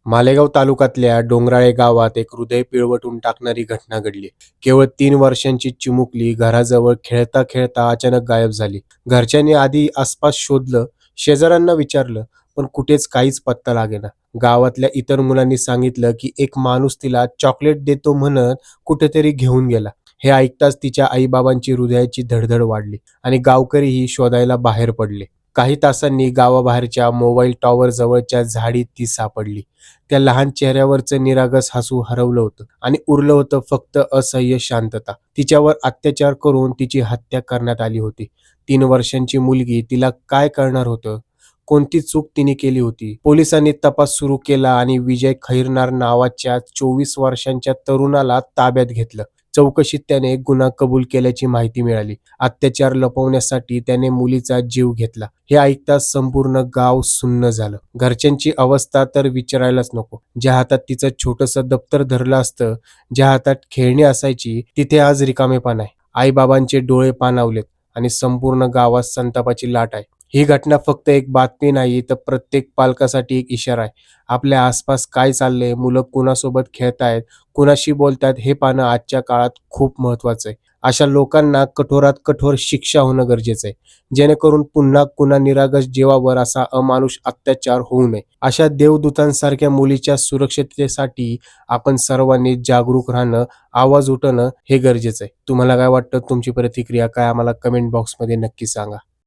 मालेगाव तालुक्यातल्या डोंगराळे गावात एक हृदय पिळवटून टाकणारी घटना घडली. केवळ 3 वर्षांची चिमुकली घराजवळ खेळता खेळता अचानक गायब झाली. घरच्यांनी आधी आसपास शोधलं, शेजाऱ्यांना विचारलं, पण कुठेच काहीच पत्ता लागेना. गावातल्या इतर मुलांनी सांगितलं की एक माणूस तिला चॉकलेट देतो म्हणत कुठेतरी घेऊन गेला. हे ऐकताच तिच्या आईबाबांची हृदयाची धडधड वाढली आणि गावकरीही शोधायला बाहेर पडले. काही तासांनी गावाबाहेरच्या मोबाईल टॉवर जवळच्या झाडीत ती सापडली. त्या लहान चेहऱ्यावरचं निरागस हसू हरवलं होतं आणि उरलं होतं फक्त असह्य शांतता. तिच्यावर अत्याचार करून तिची हत्या करण्यात आली होती. 3 वर्षांची मुलगी, तिला काय कळणार होतं? कोणती चूक तिने केली होती? पोलिसांनी तपास सुरू केला आणि विजय खैरनार नावाच्या 24 वर्षांच्या तरुणाला ताब्यात घेतलं. चौकशीत त्याने गुन्हा कबूल केल्याची माहिती मिळाली. अत्याचार लपवण्यासाठी त्याने मुलीचा जीव घेतला. हे ऐकताच संपूर्ण गाव सुन्न झालं. घरच्यांची अवस्था तर विचारायलाच नको. ज्या हातात तिचं छोटंसं दप्तर धरलं असतं, ज्या हातात खेळणी असायची, तिथे आज रिकामेपण आहे. आईबाबांचे डोळे पाणावलेत आणि संपूर्ण गावात संतापाची लाट आहे. ही घटना फक्त एक बातमी नाही, तर प्रत्येक पालकासाठी एक इशारा आहे. आपल्या आसपास काय चाललंय, मुलं कुणासोबत खेळतायत, कुणाशी बोलतायत, हे पाहणं आजच्या काळात खूप महत्त्वाचं आहे. अशा लोकांना कठोरात कठोर शिक्षा होणं गरजेचं आहे, जेणेकरून पुन्हा कुणा निरागस जीवावर असा अमानुष अत्याचार होऊ नये. अशा देवदूतांसारख्या मुलीच्या सुरक्षिततेसाठी आपण सर्वांनी जागरूक राहणं, आवाज उठवणं हे गरजेचं आहे. तुम्हाला काय वाटतं? तुमची प्रतिक्रिया काय? आम्हाला कमेंट बॉक्समध्ये नक्की सांगा.